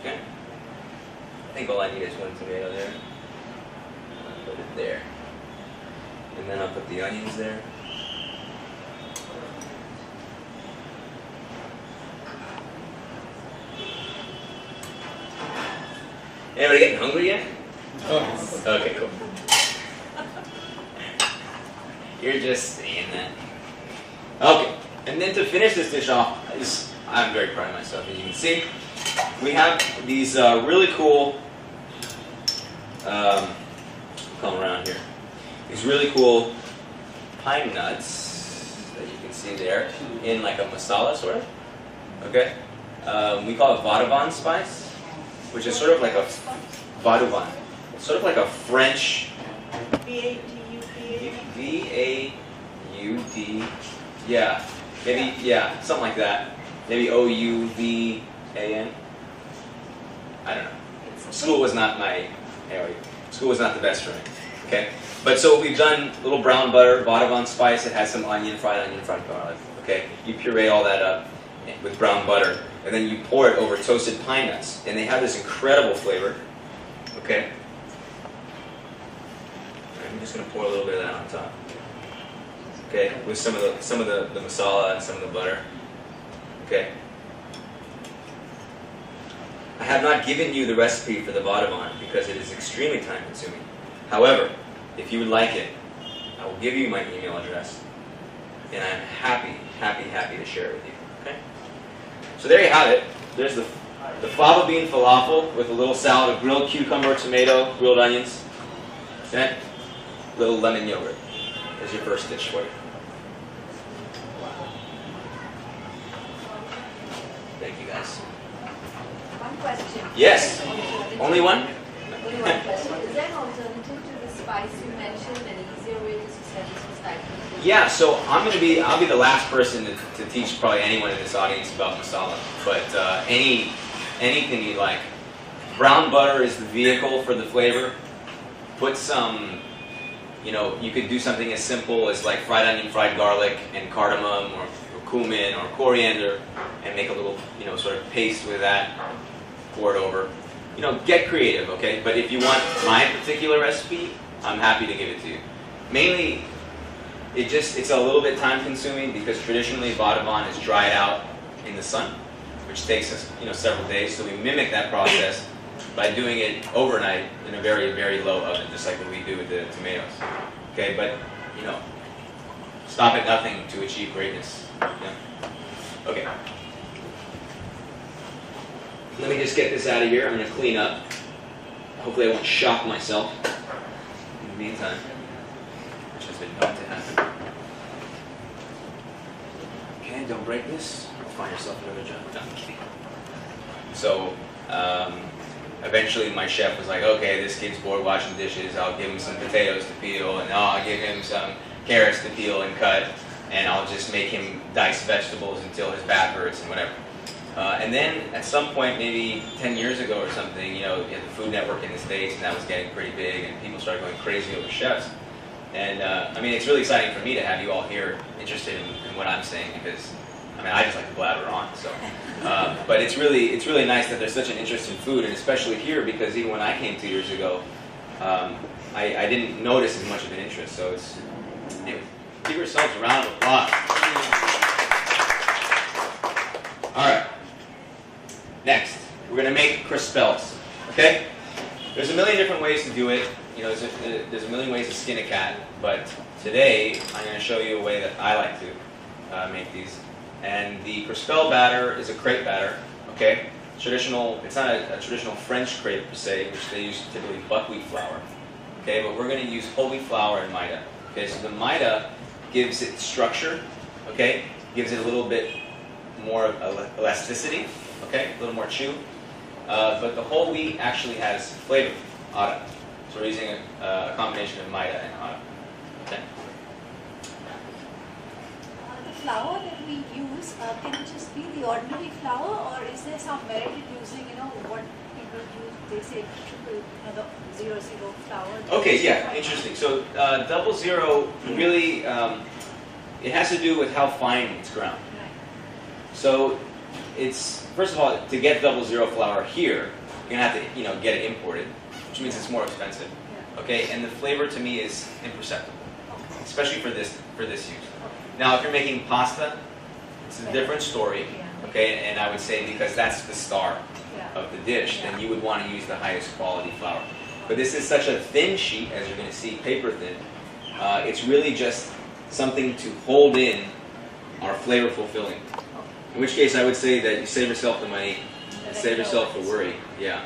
Okay? I think all I need is one tomato there. I'll put it there. And then I'll put the onions there. Anybody getting hungry yet? Oh. Okay, cool. You're just saying that. Okay, and then to finish this dish off, I'm very proud of myself. As you can see, we have these really cool, come around here, these really cool pine nuts that you can see there in like a masala sort of. Okay, we call it Vadavan spice, which is sort of like a Vadavan, sort of like a French V-A-U-D, yeah, maybe, yeah, something like that. Maybe O-U-V-A-N. I don't know. School was not my area. School was not the best for me. Okay, but so we've done a little brown butter, Vadavan spice. It has some fried garlic. Okay, you puree all that up with brown butter, and then you pour it over toasted pine nuts, and they have this incredible flavor. Okay. I'm just going to pour a little bit of that on top. Okay, with some of the masala and some of the butter. Okay. I have not given you the recipe for the Vadavan because it is extremely time consuming. However, if you would like it, I will give you my email address, and I'm happy to share it with you. Okay. So there you have it. There's the fava bean falafel with a little salad of grilled cucumber, tomato, grilled onions. Okay. Little lemon yogurt. There's your first dish for you. Thank you, guys. One question. Yes. Only one? Only one question. Is there an alternative to the spice you mentioned, an easier way to set this aside? Yeah, so I'll be the last person to teach probably anyone in this audience about masala. But anything you like. Brown butter is the vehicle for the flavor. Put some, you could do something as simple as like fried onion, fried garlic, and cardamom, or cumin, or coriander, and make a little, sort of paste with that. Pour it over. Get creative, okay? But if you want my particular recipe, I'm happy to give it to you. Mainly, it's a little bit time consuming because traditionally Vadavan is dried out in the sun, which takes us, several days. So we mimic that process by doing it overnight in a very, very low oven, just like what we do with the tomatoes. Okay, but stop at nothing to achieve greatness. Yeah. Okay. Let me just get this out of here. I'm going to clean up. Hopefully I won't shock myself in the meantime, which has been known to happen. Okay, don't break this. You'll find yourself another job. No, I'm kidding. So, eventually my chef was like, okay, this kid's bored washing dishes. I'll give him some potatoes to peel, and I'll give him some carrots to peel and cut, and I'll just make him dice vegetables until his back hurts and whatever. And then at some point, maybe 10 years ago or something, you had the Food Network in the States, and that was getting pretty big, and people started going crazy over chefs. And it's really exciting for me to have you all here interested in what I'm saying, because I just like to blabber on. So, but it's really nice that there's such an interest in food, and especially here, because even when I came 2 years ago, I didn't notice as much of an interest. So anyway, give yourselves a round of applause. All right. Next, we're going to make crispels. Okay? There's a million different ways to do it. There's a million ways to skin a cat. But today, I'm going to show you a way that I like to make these. And the crispel batter is a crepe batter. Okay? Traditional. It's not a traditional French crepe per se, which they use typically buckwheat flour. Okay? But we're going to use whole wheat flour and maida. Okay? So the maida gives it structure. Okay? Gives it a little bit more elasticity, okay, a little more chew, but the whole wheat actually has flavor, ara. So we're using a combination of maida and ara. Okay. The flour that we use, can it just be the ordinary flour, or is there some merit in using, what people use? They say triple, the 00 flour. Okay, yeah, interesting. So 00 really, it has to do with how fine it's ground. So it's first of all, to get 00 flour here, you're gonna have to get it imported, which means it's more expensive. Okay, and the flavor to me is imperceptible, especially for this use. Now, if you're making pasta, it's a different story. Okay, and I would say because that's the star of the dish, then you would want to use the highest quality flour. But this is such a thin sheet, as you're going to see, paper thin. It's really just something to hold in our flavorful filling. In which case, I would say that you save yourself the money, and save yourself the worry. Yeah.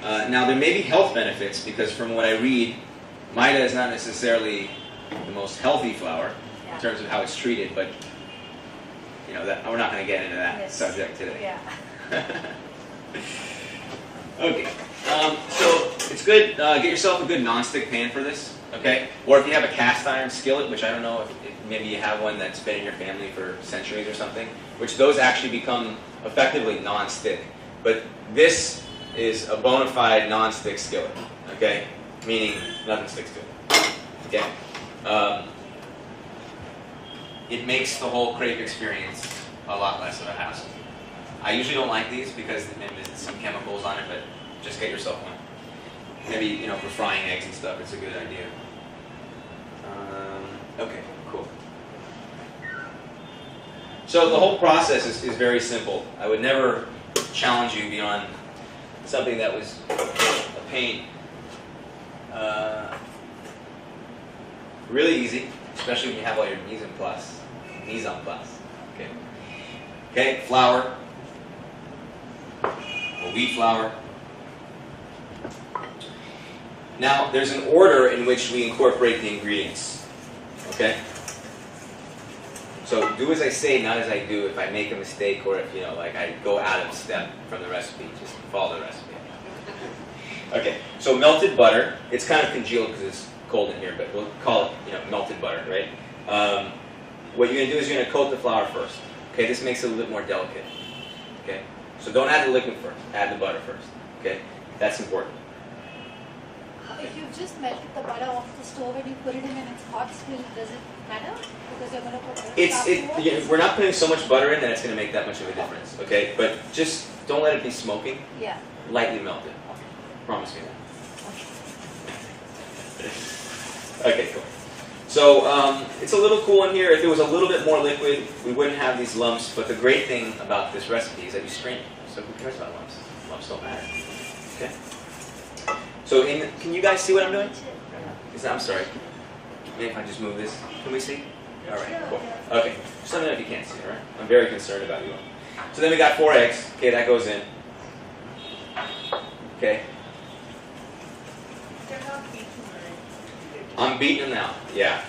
Now, there may be health benefits because from what I read, Maida is not necessarily the most healthy flour in terms of how it's treated, but we're not going to get into that subject today. Okay, so it's good. Get yourself a good non-stick pan for this, okay? Or if you have a cast iron skillet, which I don't know if maybe you have one that's been in your family for centuries or something, which those actually become effectively non-stick. But this is a bona fide non-stick skillet, okay? Meaning nothing sticks to it, okay? It makes the whole crepe experience a lot less of a hassle. I usually don't like these because there's some chemicals on it, but just get yourself one. Maybe, for frying eggs and stuff, it's a good idea. Okay, cool. So the whole process is very simple. I would never challenge you beyond something that was a pain. Really easy, especially when you have all your mise en place. Okay. Okay, flour. Or wheat flour. Now, there's an order in which we incorporate the ingredients. Okay? So do as I say, not as I do. If I make a mistake or if, I go out of step from the recipe, just follow the recipe. Okay, so melted butter. It's kind of congealed because it's cold in here, but we'll call it, melted butter, right? What you're going to do is you're going to coat the flour first. Okay, this makes it a little bit more delicate. Okay, so don't add the liquid first. Add the butter first. Okay, that's important. If you just melted the butter off the stove and you put it in and it's hot still, does it matter? Because you're going to put we're not putting so much butter in that it's going to make that much of a difference. Okay, but just don't let it be smoking. Yeah. Lightly melted. Promise me that. Okay, cool. So it's a little cool in here. If it was a little bit more liquid, we wouldn't have these lumps. But the great thing about this recipe is that you strain it. So who cares about lumps? Lumps don't matter. Okay. So can you guys see what I'm doing? I'm sorry. Maybe if I just move this. Can we see? All right, cool. Okay. Just let me know if you can't see, all right? I'm very concerned about you. So then we got 4 eggs. Okay, that goes in. Okay. I'm beating them now. Yeah.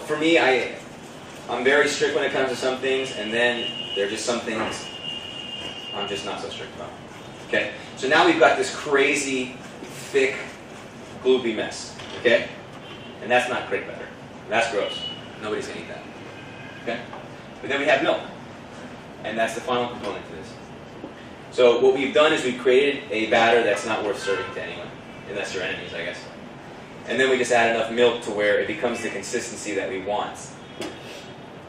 For me, I'm very strict when it comes to some things, and then there are just some things I'm just not so strict about. Okay. So now we've got this crazy, thick, gloopy mess. Okay. And that's not crepe batter. That's gross. Nobody's gonna eat that. Okay. But then we have milk, and that's the final component to this. So what we've done is we've created a batter that's not worth serving to anyone, unless you're enemies, I guess. And then we just add enough milk to where it becomes the consistency that we want.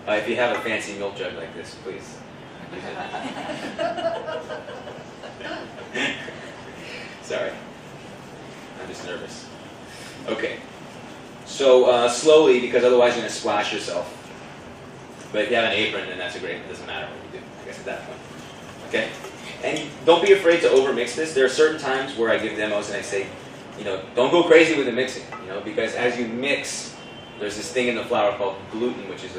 If you have a fancy milk jug like this, please use it. Sorry. I'm just nervous. Okay. So slowly, because otherwise you're going to splash yourself. But if you have an apron, then that's great. It doesn't matter what you do, I guess, at that point. Okay? And don't be afraid to overmix this. There are certain times where I give demos and I say, don't go crazy with the mixing, because as you mix, there's this thing in the flour called gluten, which is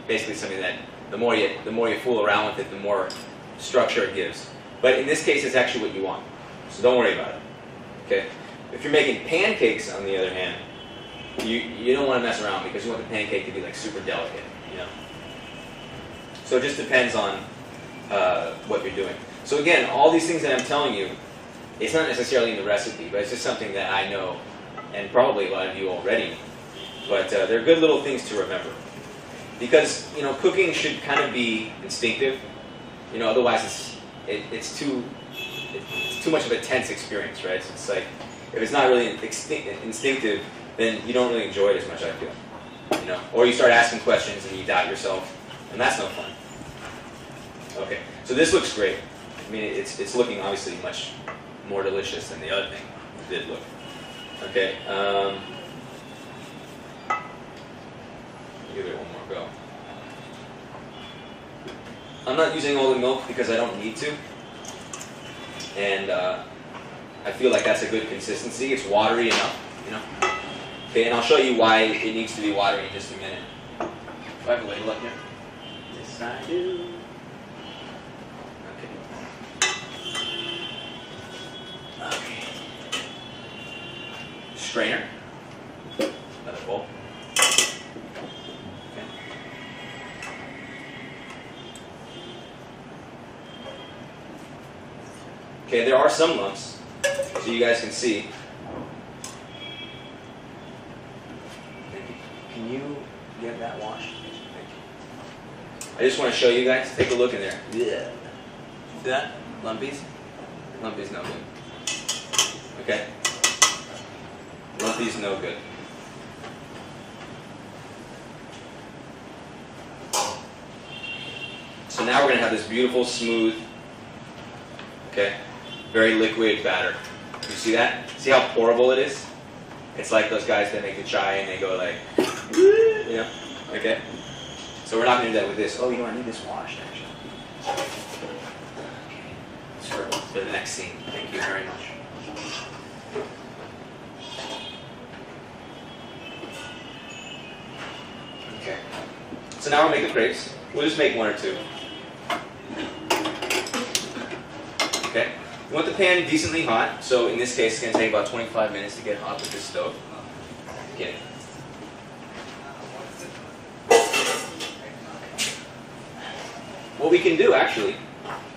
basically something that the more you fool around with it, the more structure it gives. But in this case, it's actually what you want. So don't worry about it. Okay? If you're making pancakes, on the other hand, you don't want to mess around because you want the pancake to be like super delicate, So it just depends on what you're doing. So again, all these things that I'm telling you, it's not necessarily in the recipe, but it's just something that I know, and probably a lot of you already know. But they're good little things to remember. Because, cooking should kind of be instinctive. Otherwise it's too much of a tense experience, right? So it's like, if it's not really instinctive, then you don't really enjoy it as much, I feel. Or you start asking questions and you doubt yourself, and that's no fun. Okay, So this looks great. I mean, it's looking obviously much more delicious than the other thing did look. Okay. Give it one more go. I'm not using all the milk because I don't need to, and I feel like that's a good consistency. It's watery enough, you know. Okay, and I'll show you why it needs to be watery in just a minute. Do I have a ladle up here? Yes, I do. Okay. Strainer. Another bowl. Okay. Okay, there are some lumps, so you guys can see. Can you get that washed? Thank you. I just want to show you guys. Take a look in there. Yeah. See that? Lumpies? Lumpies no good. Okay? Lumpies no good. So now we're going to have this beautiful, smooth, okay, very liquid batter. You see that? See how pourable it is? It's like those guys that make the chai and they go like, you know, okay? So we're not going to do that with this. Oh, you know, I need this washed actually. Okay. For the next scene. Thank you very much. Okay. So now we'll make the crepes. We'll just make one or two. Okay. You want the pan decently hot. So in this case, it's going to take about 25 minutes to get hot with this stove. Okay. What we can do actually,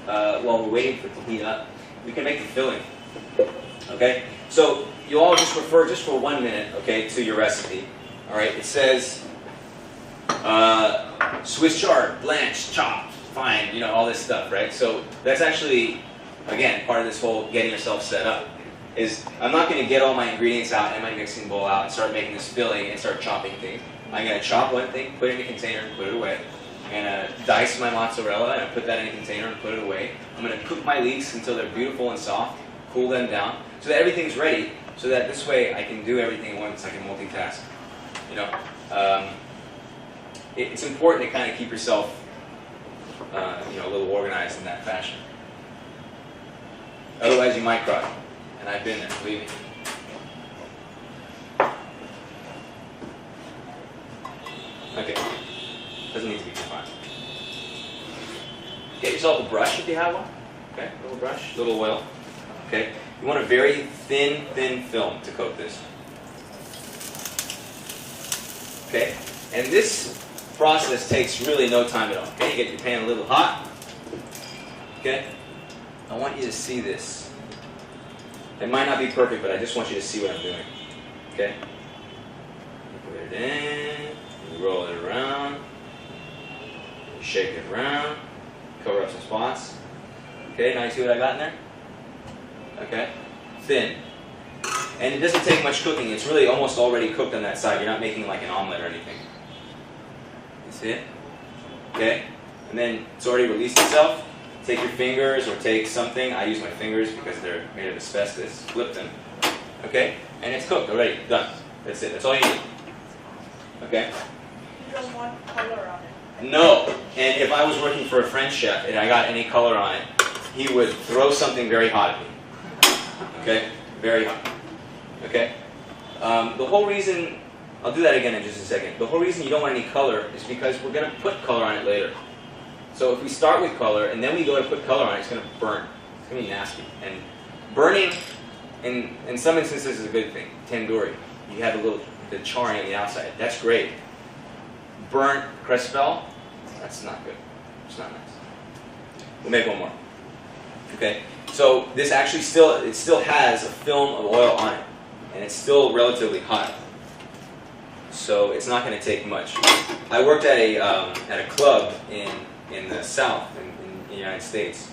while we're waiting for it to heat up, we can make the filling. Okay. So you all just refer just for 1 minute, okay, to your recipe. All right. It says Swiss chard, blanched, chopped, fine, you know, all this stuff, right? So that's actually, again, part of this whole getting yourself set up. Is I'm not going to get all my ingredients out and my mixing bowl out and start making this filling and start chopping things. I'm going to chop one thing, put it in a container, and put it away. I'm going to dice my mozzarella and put that in a container and put it away. I'm going to cook my leeks until they're beautiful and soft, cool them down, so that everything's ready, so that this way I can do everything at once. I can multitask. You know, it's important to kind of keep yourself, you know, a little organized in that fashion. Otherwise, you might cry. And I've been there, believe me. Okay. Doesn't need to be too fine. Get yourself a brush if you have one. Okay, a little brush, a little oil. Okay. You want a very thin film to coat this. Okay. And this process takes really no time at all. Okay, you get your pan a little hot. Okay. I want you to see this. It might not be perfect, but I just want you to see what I'm doing. Okay? You put it in, you roll it around, you shake it around, cover up some spots. Okay, now you see what I got in there? Okay? Thin. And it doesn't take much cooking. It's really almost already cooked on that side. You're not making like an omelet or anything. You see it? Okay? And then it's already released itself. Take your fingers or take something. I use my fingers because they're made of asbestos. Flip them. Okay? And it's cooked already. Done. That's it. That's all you need. Okay? You don't want color on it. No. And if I was working for a French chef and I got any color on it, he would throw something very hot at me. Okay? Very hot. Okay? The whole reason, I'll do that again in just a second. The whole reason you don't want any color is because we're going to put color on it later. So if we start with color and then we go to put color on it, it's going to burn. It's going to be nasty. And burning, in some instances, is a good thing. Tandoori. You have the charring on the outside. That's great. Burnt crespel, that's not good. It's not nice. We'll make one more. Okay. So this actually still has a film of oil on it, and it's still relatively hot. So it's not going to take much. I worked at a club in the South, in the United States,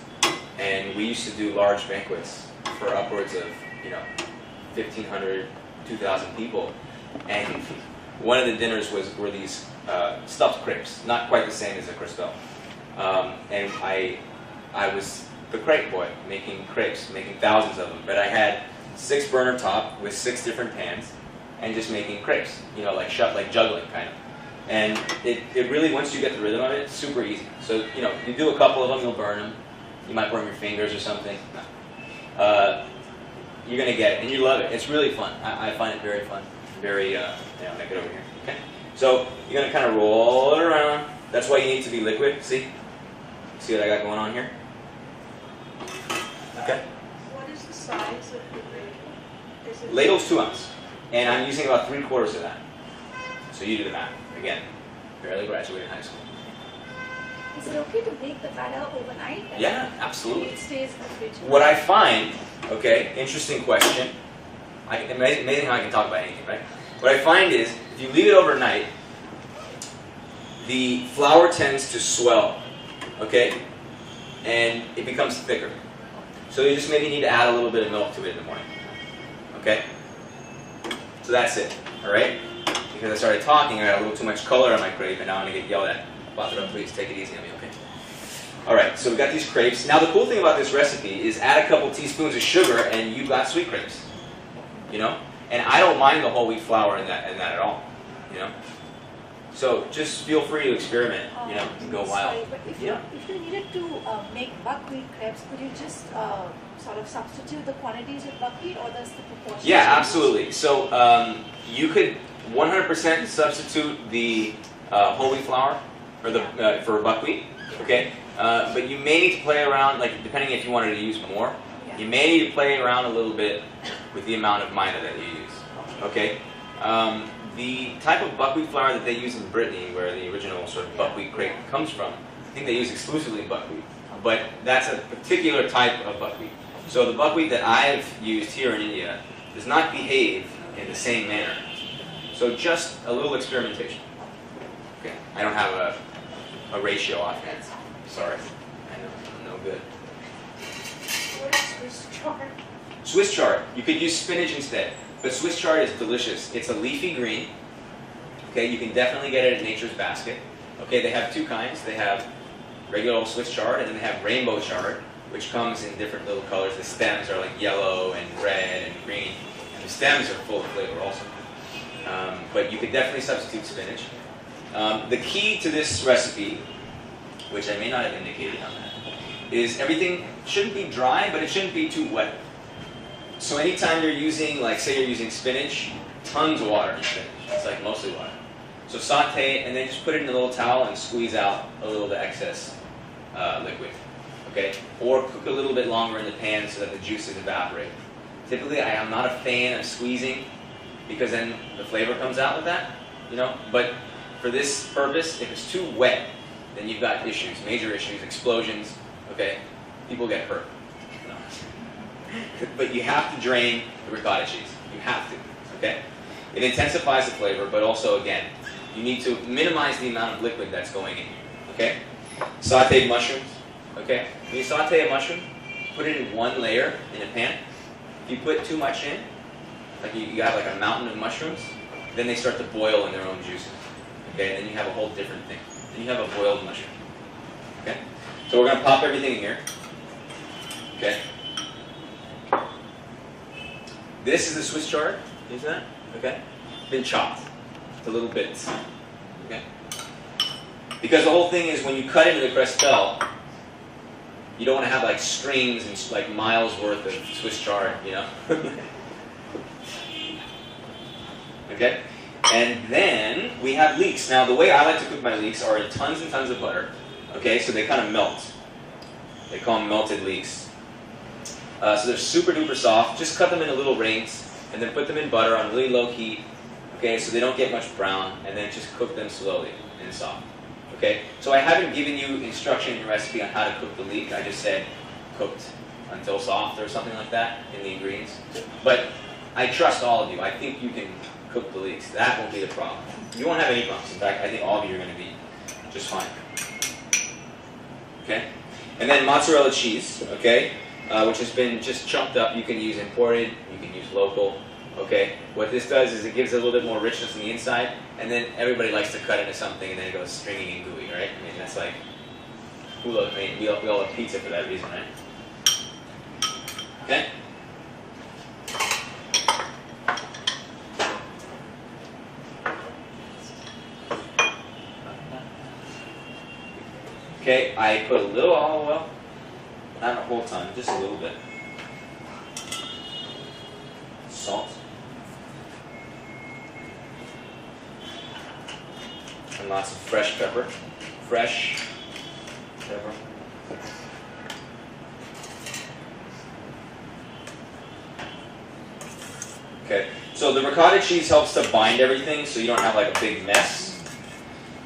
and we used to do large banquets for upwards of 1,500, 2,000 people, and one of the dinners were these stuffed crepes, not quite the same as a crespel, and I was the crepe boy, making crepes, making thousands of them. But I had 6 burner top with 6 different pans, and just making crepes. You know, like juggling kind of. And it really, once you get the rhythm of it, it's super easy. So you know, you do a couple of them, you'll burn them. You might burn your fingers or something. No. You're gonna get it, and you love it. It's really fun. I find it very fun. Very, make it over here. Okay. So you're gonna kind of roll it around. That's why you need to be liquid. See what I got going on here? Okay. What is the size of the ladle? Ladle's 2 ounces, and I'm using about 3/4 of that. So you do the math. Again, barely graduated high school. Is it okay to make the batter overnight? Yeah, absolutely. It stays in the fridge. What I find, okay, interesting question. Amazing how I can talk about anything, right? What I find is, if you leave it overnight, the flour tends to swell, okay, and it becomes thicker. So you just maybe need to add a little bit of milk to it in the morning, okay? So that's it, all right? Because I started talking, I got a little too much color on my crepe, and now I'm gonna get yelled at. Pop it up, please. Take it easy on me, okay? All right, so we got these crepes. Now the cool thing about this recipe is add a couple teaspoons of sugar, and you've got sweet crepes. You know, and I don't mind the whole wheat flour in that at all. You know, so just feel free to experiment. You know, and go wild. Sorry, but if you needed to make buckwheat crepes, could you just sort of substitute the quantities with buckwheat, or does the proportion? Yeah, absolutely. So you could 100% substitute the whole wheat flour or the for buckwheat. Okay, but you may need to play around, like depending if you wanted to use more. You may need to play around a little bit with the amount of maida that you use. Okay, the type of buckwheat flour that they use in Brittany, where the original sort of buckwheat crepe comes from, I think they use exclusively buckwheat, but that's a particular type of buckwheat. So the buckwheat that I've used here in India does not behave in the same manner. So just a little experimentation. Okay, I don't have a ratio offhand. Sorry, I know, I'm no good. What is Swiss chard? Swiss chard. You could use spinach instead, but Swiss chard is delicious. It's a leafy green. Okay, you can definitely get it at Nature's Basket. Okay, they have 2 kinds. They have regular old Swiss chard, and then they have rainbow chard, which comes in different little colors. The stems are like yellow and red and green, and the stems are full of flavor also. But you could definitely substitute spinach. The key to this recipe, which I may not have indicated on that, is everything shouldn't be dry, but it shouldn't be too wet. So anytime you're using, like say you're using spinach, tons of water in spinach. It's like mostly water. So saute it, and then just put it in a little towel and squeeze out a little of the excess liquid. Okay? Or cook a little bit longer in the pan so that the juices evaporate. Typically, I am not a fan of squeezing, because then the flavor comes out with that, you know. But for this purpose, if it's too wet, then you've got issues, major issues, explosions. Okay, people get hurt. No. But you have to drain the ricotta cheese. You have to. Okay, it intensifies the flavor, but also again, you need to minimize the amount of liquid that's going in. Okay, sautéed mushrooms. Okay, when you saute a mushroom, put it in one layer in a pan. If you put too much in, like you have like a mountain of mushrooms, then they start to boil in their own juices. Okay, and then you have a whole different thing. Then you have a boiled mushroom. Okay, so we're gonna pop everything in here. Okay, this is the Swiss chard. You see that? Okay, been chopped to little bits. Okay, because the whole thing is when you cut into the crestel, you don't want to have like strings and like miles worth of Swiss chard, you know. Okay, and then we have leeks. Now the way I like to cook my leeks are in tons and tons of butter. Okay, so they kind of melt. They call them melted leeks. So they're super duper soft. Just cut them into little rings and then put them in butter on really low heat. Okay, so they don't get much brown, and then just cook them slowly and soft. Okay, so I haven't given you instruction in the recipe on how to cook the leek. I just said cooked until soft or something like that in the ingredients. But I trust all of you. I think you can cook the leeks. That won't be the problem. You won't have any problems. In fact, I think all of you are going to be just fine. Okay, and then mozzarella cheese. Okay, which has been just chopped up. You can use imported. You can use local. Okay, what this does is it gives it a little bit more richness on the inside, and then everybody likes to cut into something and then it goes stringy and gooey, right? I mean, that's like Who loves meat? We all love pizza for that reason, right? Okay? Okay, I put a little olive oil, not a whole ton, just a little bit. Salt. And lots of fresh pepper. Fresh pepper. Okay, so the ricotta cheese helps to bind everything so you don't have like a big mess.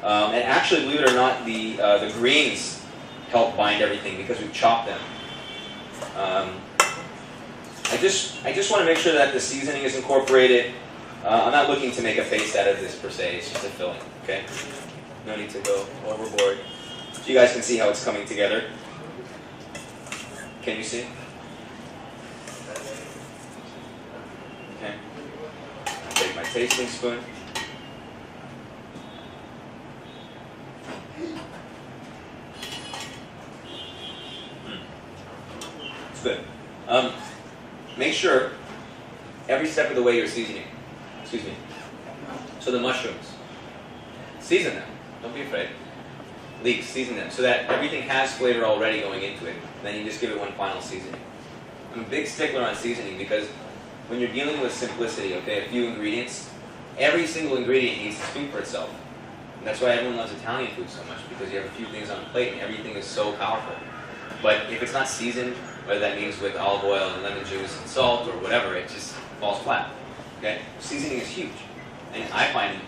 And actually, believe it or not, the greens help bind everything because we've chopped them. I just want to make sure that the seasoning is incorporated. I'm not looking to make a paste out of this per se. It's just a filling. Okay, no need to go overboard. So you guys can see how it's coming together. Can you see? Okay. I'll take my tasting spoon. It's good. Make sure every step of the way you're seasoning. Excuse me. So the mushrooms, season them. Don't be afraid. Leeks, season them so that everything has flavor already going into it. Then you just give it one final seasoning. I'm a big stickler on seasoning because when you're dealing with simplicity, okay, a few ingredients, every single ingredient needs to speak for itself. And that's why everyone loves Italian food so much, because you have a few things on a plate and everything is so powerful. But if it's not seasoned, whether that means with olive oil and lemon juice and salt or whatever, it just falls flat. Okay? Seasoning is huge. And I find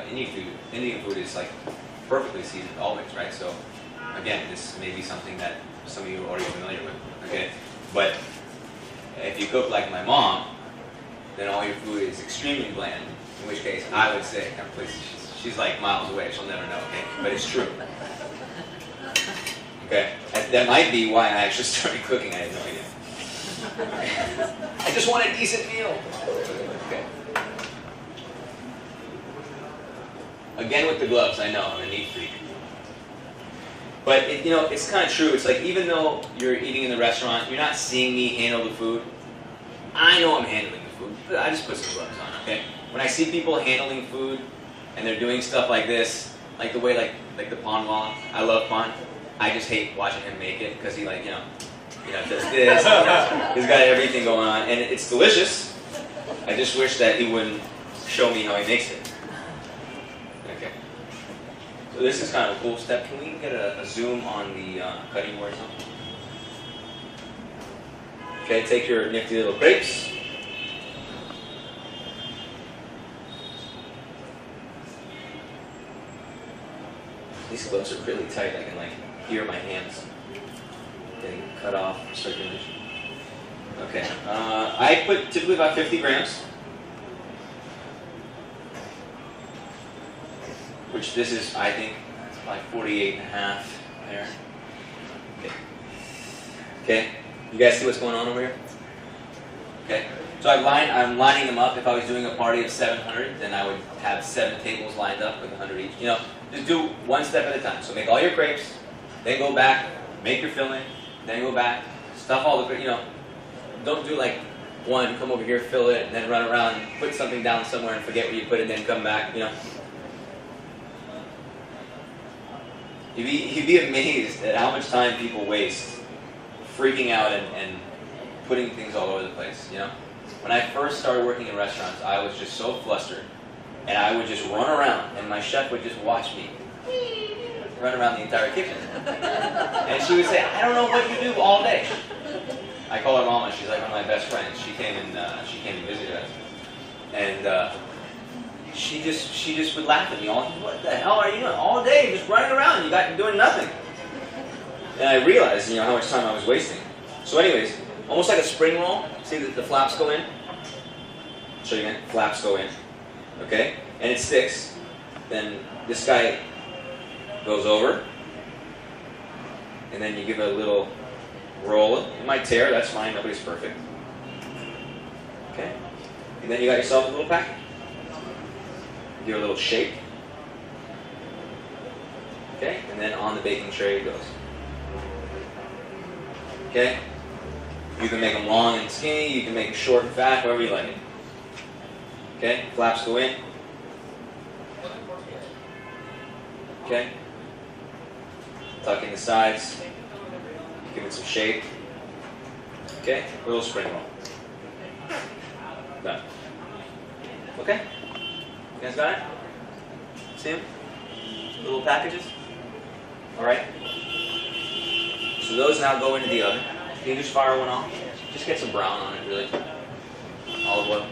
Indian food is like perfectly seasoned always, right? So again, this may be something that some of you are already familiar with. Okay? But if you cook like my mom, then all your food is extremely bland. In which case, I would say, please, she's like miles away, she'll never know, okay? But it's true. Okay? That might be why I actually started cooking, I had no idea. I just want a decent meal. Okay. Again with the gloves, I know, I'm a neat freak. But it's kind of true. It's like even though you're eating in the restaurant, you're not seeing me handle the food. I know I'm handling the food, but I just put some gloves on, okay? When I see people handling food and they're doing stuff like this, like the way like the Pan Wala, I love Pan. I just hate watching him make it because he does this. He's got everything going on, and it's delicious. I just wish that he wouldn't show me how he makes it. Okay. So this is kind of a cool step. Can we get a zoom on the cutting board or something? Okay, take your nifty little crepes. These gloves are really tight. I can hear my hands getting cut off for circulation. Okay, I put typically about 50 grams, which this is, I think, it's probably 48 and a half there. Okay, you guys see what's going on over here? Okay, so I'm lining them up. If I was doing a party of 700, then I would have 7 tables lined up with 100 each. Just do one step at a time. So make all your crepes, then go back, make your filling, then go back, stuff all the, don't do like one, come over here, fill it, and then run around, put something down somewhere and forget where you put it, then come back, You'd be amazed at how much time people waste freaking out and putting things all over the place, When I first started working in restaurants, I was just so flustered. And I would just run around, and my chef would just watch me run around the entire kitchen. And she would say, I don't know what you do all day. I call her Mama. She's like one of my best friends. She came and visited us. And she just would laugh at me. What the hell are you doing? All day, just running around. You're doing nothing. And I realized, how much time I was wasting. So anyways, almost like a spring roll. See the flaps go in? I'll show you again. Flaps go in. Okay? And it sticks. Then this guy goes over. And then you give it a little roll. It might tear, that's fine, nobody's perfect. Okay? And then you got yourself a little package. Give it a little shake. Okay? And then on the baking tray it goes. Okay? You can make them long and skinny, you can make it short and fat, however you like it. Okay? Flaps go in. Okay? Tuck in the sides. Give it some shape. Okay? A little spring roll. Done. Okay? You guys got it? See them? Little packages? Alright? So those now go into the oven. You can just fire one off. Just get some brown on it, really. Olive oil.